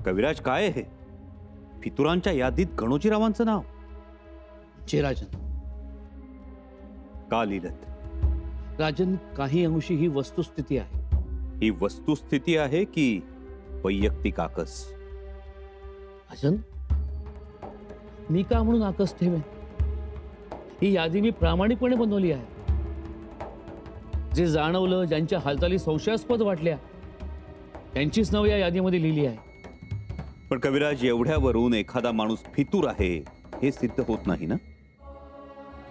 कविराज काय आहे? फितुरांच्या यादीत गणोजीरावांचं नाव? जे राजन. का लिहिलत? राजन, काही अंशी ही वस्तुस्थिती आहे. ही वस्तुस्थिती आहे की वैयक्तिक आकस? राजन, मी का म्हणून आकस ठेवेन? ही यादी मी प्रामाणिकपणे बनवली आहे. जे जाणवलं, ज्यांच्या हालचाली संशयास्पद वाटल्या, त्यांचीच नाव या यादीमध्ये लिहिली आहे. पण कविराज, एवढ्यावरून एखादा माणूस फितूर आहे हे सिद्ध होत नाही ना?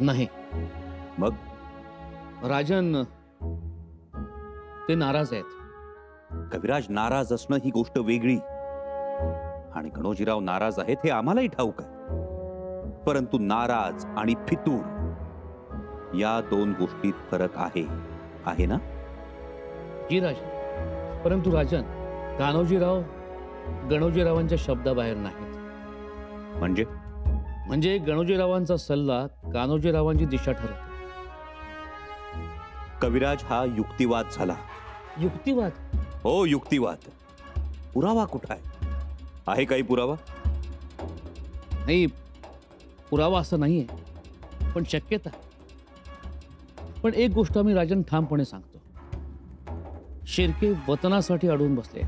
नाही. मग? राजन, ते नाराज आहेत. कविराज, नाराज असणं ही गोष्ट वेगळी, आणि गणोजीराव नाराज आहेत हे आम्हालाही ठाऊक आहे. परंतु नाराज आणि फितूर या दोन गोष्टीत फरक आहे, आहे ना? जी राजन. परंतु राजन, कान्होजीराव गणोजीरावांच्या शब्दाबाहेर नाहीत. म्हणजे गणोजीरावांचा सल्ला कान्होजीरावांची दिशा ठरवतो. कविराज, हा युक्तिवाद झाला. युक्तिवाद? हो, युक्तिवाद. पुरावा कुठं आहे काही पुरावा? नाही, पुरावा असं नाहीये, पण शक्यता. पण एक गोष्ट आम्ही राजन ठामपणे सांगतो, शिर्के वतनासाठी अडवून बसले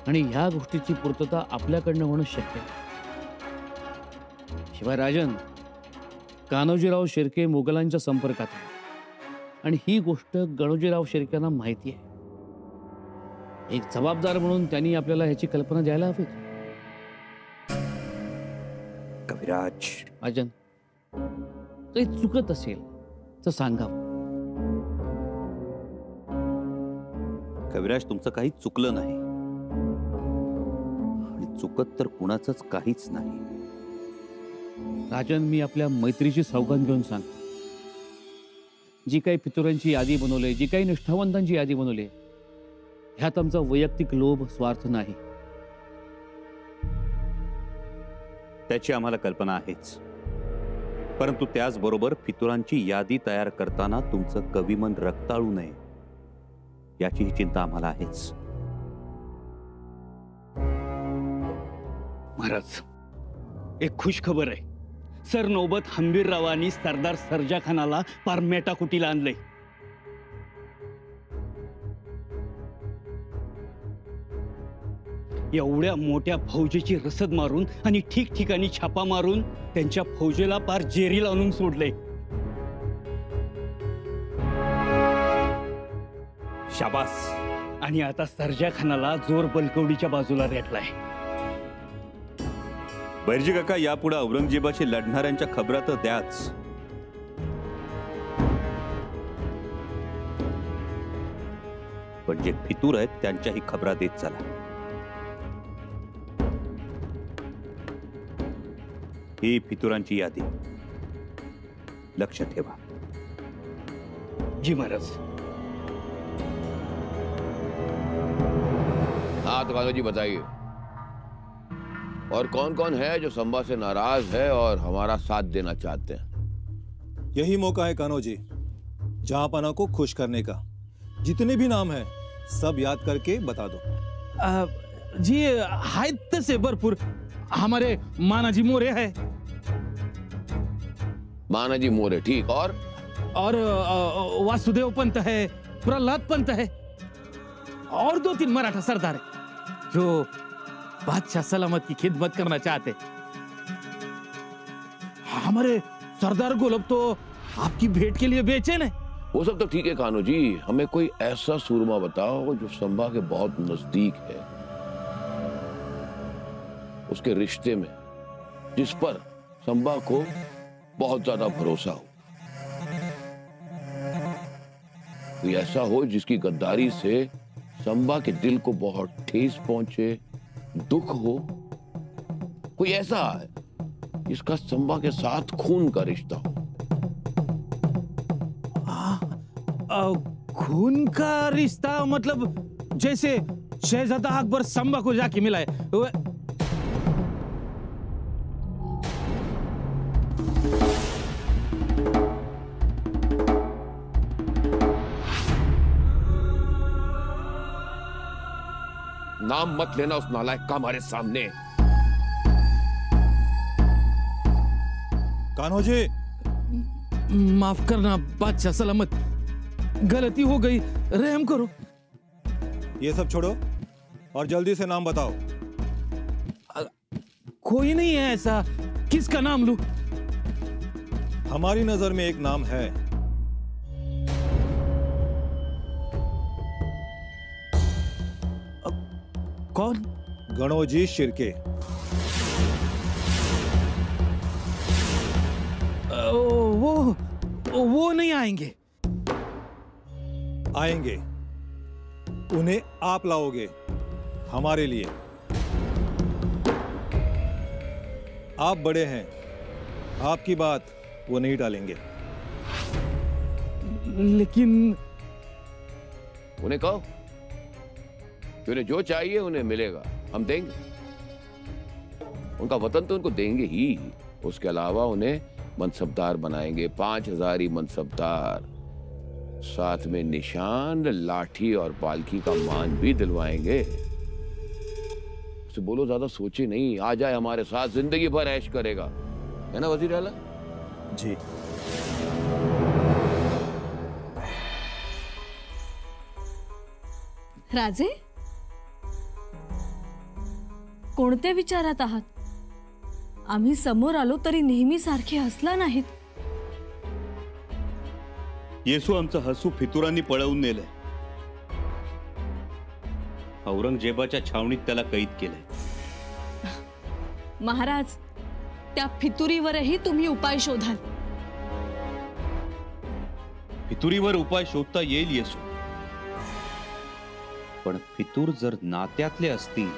आणि ह्या गोष्टीची पूर्तता आपल्याकडनं होणं शक्य आहे. शिवाय राजन, कान्होजीराव शिर्के मुघलांच्या संपर्कात आहे आणि ही गोष्ट गणोजीराव शिर्क्यांना माहिती आहे. एक जबाबदार म्हणून त्यांनी आपल्याला ह्याची कल्पना द्यायला हवी. कविराज, राजन, काही चुकत असेल तर सांगावं. कविराज, तुमचं काही चुकलं नाही, आणि चुकत तर कुणाचंच काहीच नाही. राजन, मी आपल्या मैत्रीची सौगंध घेऊन सांगतो, जी काही पितुरांची यादी बनवली, जी काही निष्ठावंतांची यादी बनवली, ह्यात आमचा वैयक्तिक लोभ, स्वार्थ नाही. त्याची आम्हाला कल्पना आहेच, परंतु त्याचबरोबर फितुरांची यादी तयार करताना तुमचं कविमन रक्ताळू नये याचीही चिंता आम्हाला आहेच. महाराज, एक खुश खबर आहे. सर नौबत हंबीररावांनी सरदार सर्जा खानाला पार मेटाकुटीला आणलंय. एवढ्या मोठ्या फौजेची रसद मारून आणि ठिकठिकाणी छापा मारून त्यांच्या फौजेला पार जेरीला आणून सोडले. शाबास. आणि आता सर्जा खानाला जोर बलकवडीच्या बाजूला रेटलाय. बैरजी काका, यापुढे औरंगजेबाशी लढणाऱ्यांच्या खबरा तर द्याच, पण जे फितूर आहेत त्यांच्याही खबरा देत चला. ही फितुरांची यादी, लक्ष ठेवा. जी महाराज. हाँ तो कान्हो जी बताइए, और कौन कौन है जो संभा से नाराज है और हमारा साथ देना चाहते हैं? यही मौका है कान्हो जी, जहांपना को खुश करने का. जितने भी नाम है सब याद करके बता दो. जी आहेत तसे भरपूर. हमारे मानाजी मोरे है. मानाजी मोरे, ठीक. और वासुदेव पंत है, प्रहलाद पंत है, और 2-3 मराठा सरदार है जो बादशाह सलामत की खिदमत करना चाहते. हमारे सरदार गोलब तो आपकी भेंट के लिए बेचैन है. वो सब तो ठीक है कान्हो जी, हमें कोई ऐसा सूरमा बताओ जो संभा के बहुत नजदीक है, उसके रिश्ते में, जिस पर संभा को बहुत ज्यादा भरोसा हो. कोई ऐसा हो जिसकी गद्दारी से संभा के दिल को बहुत ठेस पहुंचे, दुख हो. कोई ऐसा है जिसका संभा के साथ खून का रिश्ता हो. खून का रिश्ता मतलब जैसे शहजादा अकबर संभा को जाके मिला है. नाम मत लेना उस नालायक का हमारे सामने। कान्हो जी, माफ करना बादशाह सलामत, गलती हो गई, रहम करो। ये सब छोड़ो और जल्दी से नाम बताओ। कोई नहीं है ऐसा, किसका नाम लूं? हमारी नजर में एक नाम है। कौन? गणोजी शिर्के। वो नहीं आएंगे। आएंगे, उन्हें आप लाओगे हमारे लिए। आप बड़े हैं, आपकी बात वो नहीं टालेंगे। लेकिन उन्हें कहो कि उन्हें जो चाहिए उन्हें मिलेगा, हम देंगे। उनका वतन तो उनको देंगे ही, उसके अलावा उन्हें मनसबदार बनाएंगे, 5000 ही मनसबदार, साथ में निशान, लाठी और पालकी का मान भी दिलवाएंगे। उसे बोलो ज्यादा सोचे नहीं, आ जाए हमारे साथ, जिंदगी भर ऐश करेगा, है ना वजीर आला? जी। राजे, कोणत्या विचारात आहात? आम्ही समोर आलो तरी नेहमी सारखे हसला नाहीत. येसू आमचं हसू फितुरांनी पळवून नेलंय. औरंगजेबाच्या छावणीत त्याला कैद केलंय. महाराज, त्या फितुरीवरही तुम्ही उपाय शोधाल. फितुरीवर उपाय शोधता येईल येसू, पण फितूर जर नात्यातले असतील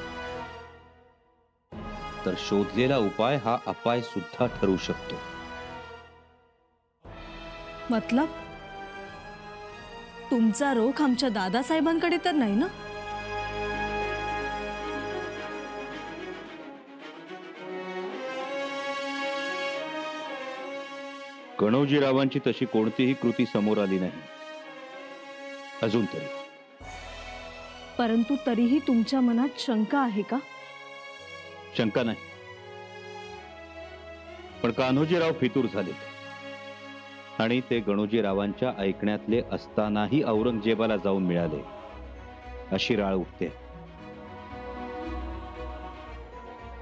तर शोधलेला उपाय हा अपाय सुद्धा ठरू शकतो. मतलब तुमचा रोख आमच्या दादासाहेबांकडे तर नाही ना? गणोजीरावांची तशी कोणतीही कृती समोर आली नाही अजून तरी. परंतु तरीही तुमच्या मनात शंका आहे का? शंका नाही, पण कान्होजीराव फितूर झाले आणि ते गणोजीरावांच्या ऐकण्यातले असतानाही औरंगजेबाला जाऊन मिळाले, अशी राळ उठते.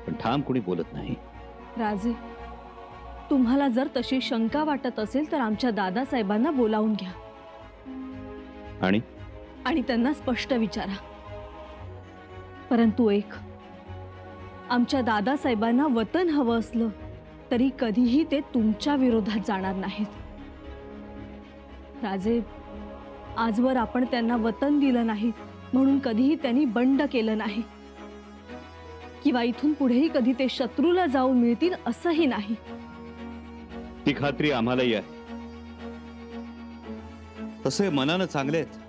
पण ठाम कुणी बोलत नाही. राजे, तुम्हाला जर तशी शंका वाटत असेल तर आमच्या दादासाहेबांना बोलावून घ्या आणि त्यांना स्पष्ट विचारा. परंतु एक, आमच्या दादासाहेबांना वतन हवं असलं तरी कधीही ते तुमच्या विरोधात जाणार नाहीत. राजे, आजवर आपण त्यांना वतन दिलं नाही म्हणून कधीही त्यांनी बंड केलं नाही, किंवा इथून पुढेही कधी ते शत्रूला जाऊन मिळतील असंही नाही. ती खात्री आम्हालाही आहे. तसे मनानं चांगले आहेत.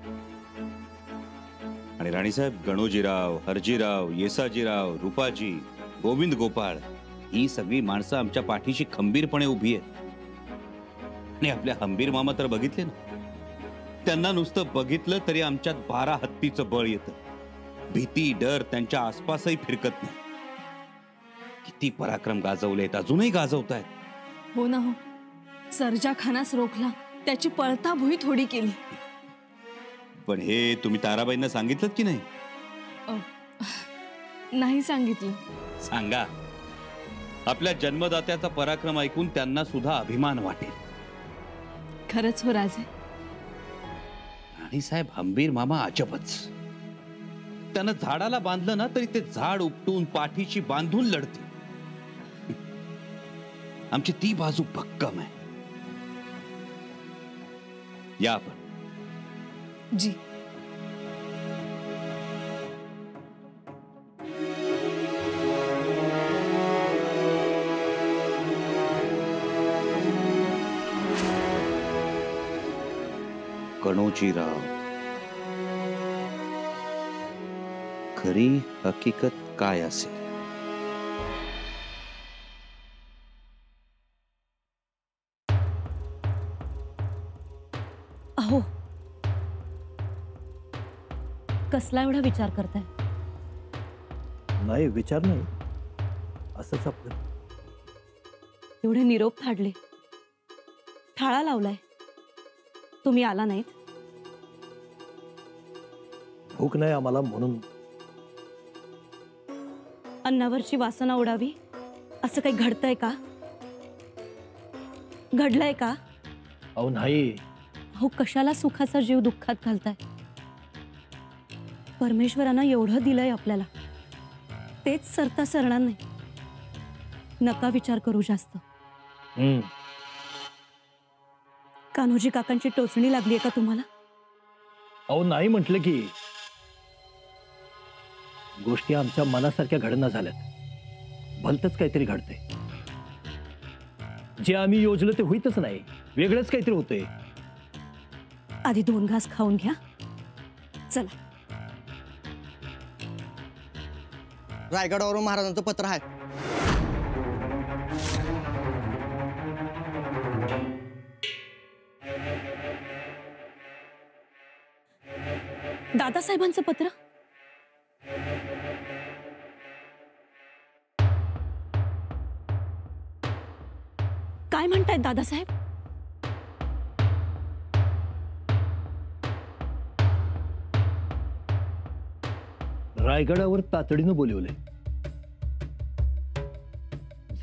आणि राणीसाहेब, गणोजीराव, हरजीराव, येसाजीराव, रूपाजी, गोविंद गोपाळ ही सगळी माणसं आमच्या पाठीशी खंबीरपणे उभी आहेत. आणि आपल्या हंबीर मामा तर बघितले ना, त्यांना नुसतं बघितलं तरी आमच्यात 12 हत्तीचं बळ येतं. भीती डर त्यांच्या आसपासही फिरकत नाही. किती पराक्रम गाजवलेत, अजूनही गाजवतायत. हो ना हो, सर्जा खानास रोखला, त्याची पळताभुई थोडी केली. पण हे तुम्ही ताराबाईंना सांगितलं की नाही? नाही सांगितलं. सांगा. आपल्या जन्मदात्याचा पराक्रम ऐकून त्यांना सुद्धा अभिमान वाटेल. खरंच हो राजे. राणीसाहेब, हंबीर मामा अजबच. त्यानं झाडाला बांधलं ना तरी ते झाड उपटून पाठीशी बांधून लढते. आमची ती बाजू भक्कम आहे. या आपण. जी. गणोजीराव, खरी हकीकत काय असेल? अहो, कसला एवढा विचार करताय? नाही विचार नाही, असंच आपलं. एवढे निरोप थाडले, थाळा लावलाय, तुम्ही आला नाहीत. भूक नाही आम्हाला म्हणून. अन्नावरची वासना उडावी असं काही घडतंय का? घडलंय का? अहो नाही. हो, कशाला सुखाचा जीव दुःखात घालताय? परमेश्वरानं एवढं दिलंय आपल्याला, तेच सरता सरणार नाही. नका विचार करू जास्त. कान्होजी काकांची टोचणी लागलीये का तुम्हाला? अहो नाही म्हटलं की. गोष्टी आमच्या मनासारख्या घडना झाल्यात, भलतच काहीतरी घडतंय. जे आम्ही योजलं ते होईतच नाही, वेगळंच काहीतरी होतंय. आधी 2 घास खाऊन घ्या. चला. रायगडावरून महाराजांचं पत्र आहे. दादासाहेबांचं पत्र? काय म्हणतायत दादासाहेब? रायगडावर तातडीनं बोलवलंय.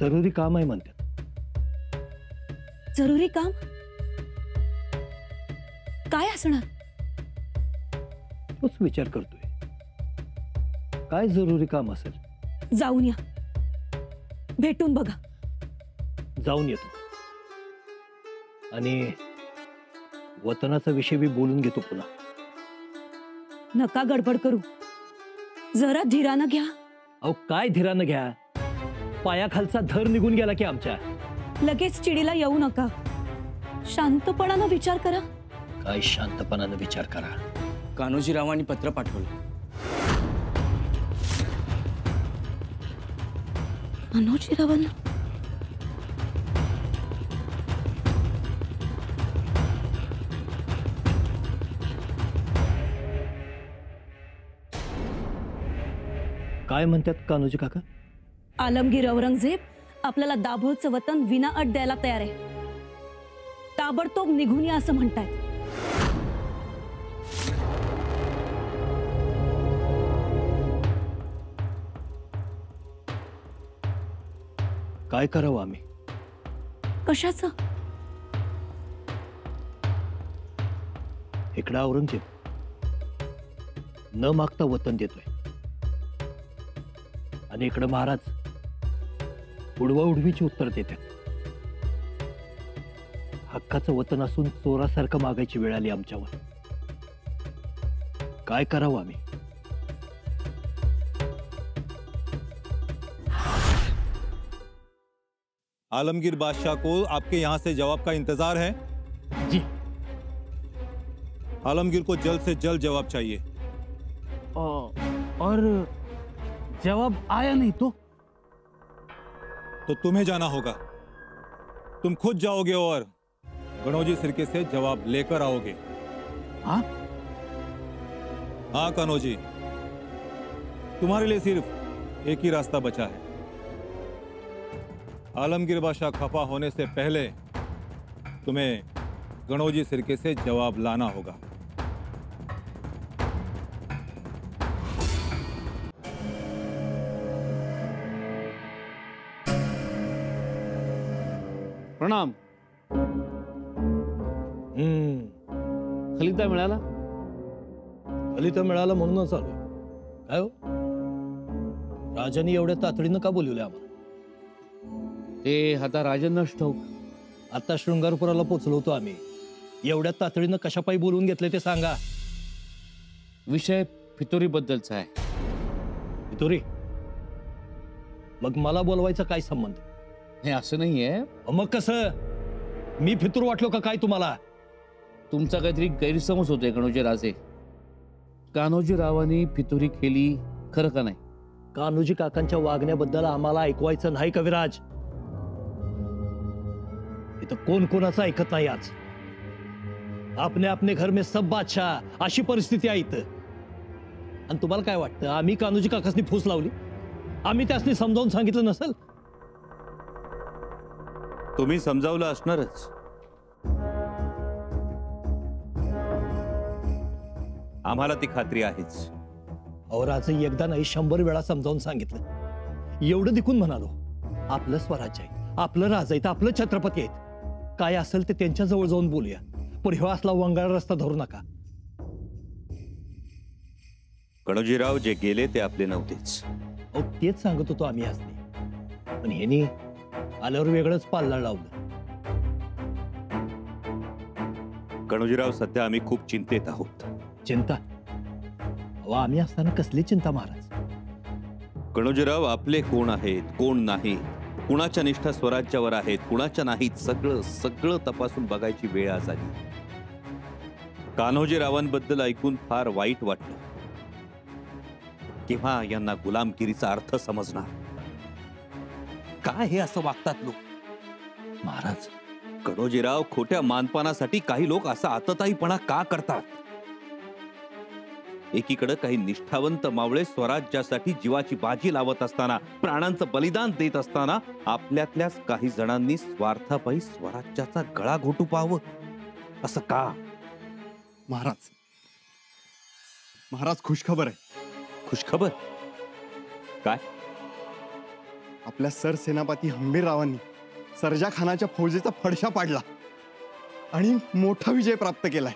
जरुरी काम आहे म्हणतात. जरुरी काम? काय असणार? तोच विचार करतोय, काय जरुरी काम असेल. जाऊन या, भेटून बघा. जाऊन येतो आणि वतनाचा विषय बी बोलून घेतो पुन्हा. नका गडबड करू, जरा धीरानं घ्या. अहो काय धीरानं घ्या, पायाखालचा धर निघून गेला की आमच्या. लगेच चिडीला येऊ नका, शांतपणानं विचार करा. काय शांतपणानं विचार करा. कान्होजीरावांनी पत्र पाठवलं. कान्होजीरावांना? काय म्हणतात कान्होजी काका? आलमगीर औरंगजेब आपल्याला दाभोळचं वतन विनाअट द्यायला तयार आहे. ताबडतोब निघून या असं म्हणतायत. काय करावं आम्ही? कशाचं? इकडं औरंगजेब न मागता वतन देतोय आणि इकडं महाराज उडवा उडवीची उत्तर देतात. हक्काचं वतन असून चोरासारखं मागायची वेळ आली आमच्यावर. काय करावं आम्ही? आलमगीर बादशाह को आपके यहाँ से जवाब का इंतजार है? जी। आलमगीर को जल्द से जल्द जवाब चाहिए। और जवाब आया नहीं तो तुम्हें जाना होगा। तुम खुद जाओगे और गणोजी सिरके से जवाब लेकर आओगे। हाँ हाँ कान्होजी, तुम्हारे लिए सिर्फ एक ही रास्ता बचा है। आलमगीर बादशाह खफा होने से पहले तुम्हें गणोजी सिरके से जवाब लाना होगा। प्रणाम। खलिता मिळाला? खलिता मिळाला म्हणूनच आलो। काय हो, राजांनी एवढ्या तातडीनं का बोलवले आम्हाला? ते आता राजांनाच ठाऊक। आता शृंगारपुराला पोचलो होतो आम्ही। एवढ्या तातडीनं कशापायी बोलवून घेतले ते सांगा। विषय फितोरी बद्दलचा आहे। फितोरी? मग मला बोलवायचा काय संबंध? हे असं नाहीये। मग कसं? मी फितूर वाटलो का काय तुम्हाला? तुमचा काहीतरी गैरसमज होतोय गणोजी राजे। कान्होजी रावांनी फितोरी केली खरं का नाही? कान्होजी काकांच्या वागण्याबद्दल आम्हाला ऐकवायचं नाही कविराज। इथं कोण कोणाचं ऐकत नाही आज। आपने अपने घर में सब बादशाह, अशी परिस्थिती आहे इथं। आणि तुम्हाला काय वाटतं आम्ही कान्होजी काकासनी फूस लावली? आम्ही त्यासनी समजावून सांगितलं नसेल? तुम्ही समजावलं असणारच. आम्हाला ती खात्री आहेच. और आज एकदा नाही 100 वेळा समजावून सांगितलं. एवढं दिकून म्हणालो, आपलं स्वराज्य आहे, आपलं राज आहे, आपलं छत्रपती आहेत. काय असेल ते त्यांच्या जवळ जाऊन बोलूया, पण ह्यो असला वंगाळ रस्ता धरू नका. गणोजीराव जे गेले ते आपले नव्हतेच. अहो तेच सांगत होतो आम्ही असते, पण ह्यानी आल्यावर वेगळंच पालला लावलं. गणोजीराव सध्या आम्ही खूप चिंतेत आहोत. चिंता? अहो आम्ही असताना कसली चिंता महाराज? गणोजीराव, आपले कोण आहेत कोण नाही, कुणाच्या निष्ठा स्वराज्यावर आहेत कुणाच्या नाहीत, सगळं सगळं तपासून बघायची वेळ आज आली. कान्होजीरावांबद्दल ऐकून फार वाईट वाटलं. केव्हा यांना गुलामगिरीचा अर्थ समजणार? काय हे असं वागतात लोक? महाराज, गणोजीराव, खोट्या मानपानासाठी काही लोक असा आतताईपणा का करतात? एकीकडे काही निष्ठावंत मावळे स्वराज्यासाठी जीवाची बाजी लावत असताना, प्राणांचं बलिदान देत असताना, आपल्यातल्याच काही जणांनी स्वार्थापायी स्वराज्याचा गळा घोटू पाहावं, असं का? महाराज, महाराज, खुशखबर आहे. खुशखबर? काय? आपल्या सरसेनापती हंबीररावांनी सर्जा खानाच्या फौजेचा फडशा पाडला आणि मोठा विजय प्राप्त केलाय.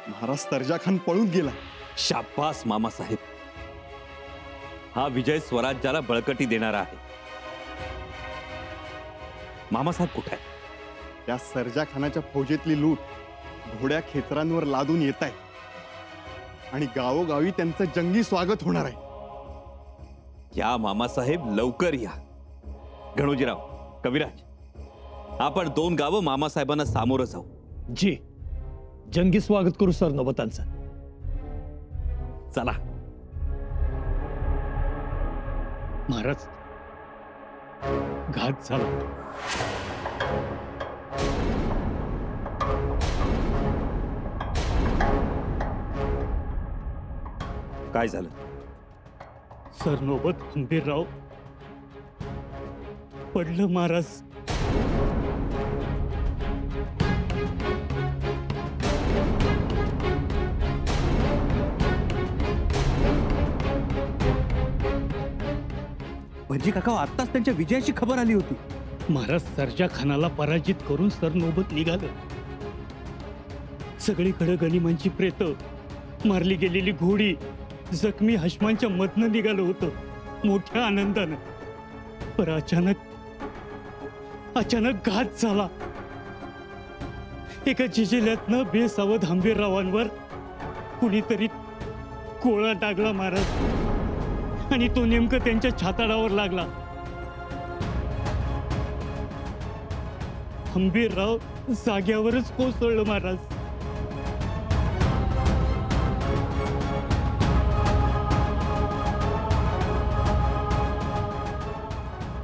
महाराज, सर्जा खान पळून गेला. शाब्बास मामासाहेब, हा विजय स्वराज्याला बळकटी देणारा आहे. मामासाहेब कुठे आहे? त्या सर्जा खानाच्या फौजेतली लूट घोड्या खेचरांवर लादून येत आहे आणि गावोगावी त्यांचं जंगी स्वागत होणार आहे. या मामासाहेब, लवकर या. गणोजीराव, कविराज, आपण 2 गावं मामासाहेबांना सामोरं जाऊ. जी, जंगी स्वागत करू सरनोबतांचं. चला. महाराज, घात झाला. काय झालं? सरनोबत हंबीरराव पडलं महाराज. भटजी काका, आत्ताच त्यांच्या विजयाची खबर आली होती. महाराज, सर्जा खानाला पराजित करून सरनोबत निघालं. सगळीकडे गनिमांची प्रेत, मारली गेलेली घोडी, जखमी हशमांच्या मधनं निघालं होतं मोठ्या आनंदानं. पर अचानक घात झाला. एका जिजिल्यातनं बेसावध हंबीररावांवर कुणीतरी गोळा टाकला महाराज, आणि तो नेमकं त्यांच्या छाताडावर लागला. हंबीरराव जाग्यावरच कोसळलं महाराज.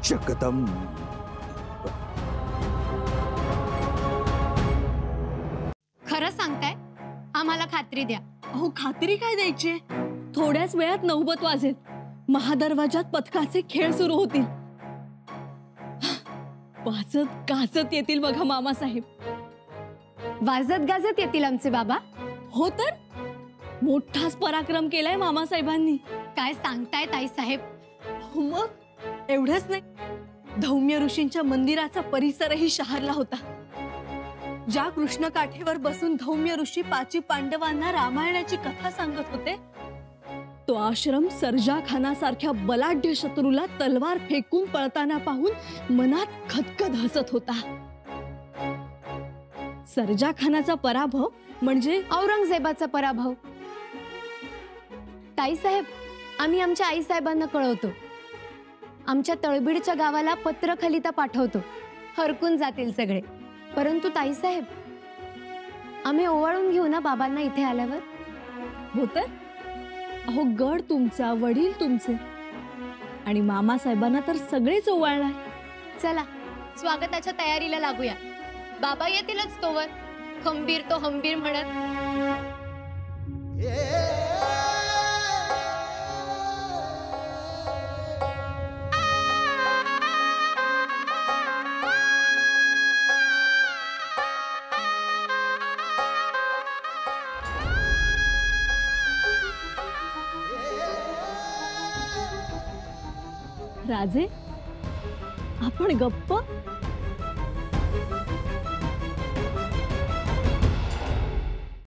शकदम. खरं सांगताय? आम्हाला खात्री द्या. अहो, खात्री काय द्यायची? थोड्याच वेळात नौबत वाजेल. महादरवाजात पथकाचे खेळ सुरू होतील. वाजत गाजत येतील बघा मामासाहेब. वाजत गाजत येतील आमचे बाबा? हो तर, मोठाच पराक्रम केलाय मामासाहेबांनी. काय सांगताय ताईसाहेब? मग एवढंच नाही, धौम्य ऋषींच्या मंदिराचा परिसरही शहरला होता. ज्या कृष्ण काठेवर बसून धौम्य ऋषी 5 पांडवांना रामायणाची कथा सांगत होते, तो आश्रम सर्जा खानासारख्या बलाढ्य शत्रूला तलवार फेकून पळताना पाहून मनात खदखद हसत होता. सर्जा खानाचा पराभव म्हणजे औरंगजेबाचा पराभव. ताईसाहेब, आम्ही आमच्या आईसाहेबांना कळवतो. आमच्या तळबीडच्या गावाला पत्रखलिता पाठवतो. हरकून जातील सगळे. परंतु ताईसाहेब, आम्ही ओवाळून घेऊ ना बाबांना इथे आल्यावर? हो तर. अहो, गड तुमचा, वडील तुमचे, आणि मामासाहेबांना तर सगळेच ओवाळणार. चला, स्वागताच्या तयारीला लागूया. बाबा येतीलच तोवर, खंबीर तो हंबीर म्हणत. राजे आपण गप्प.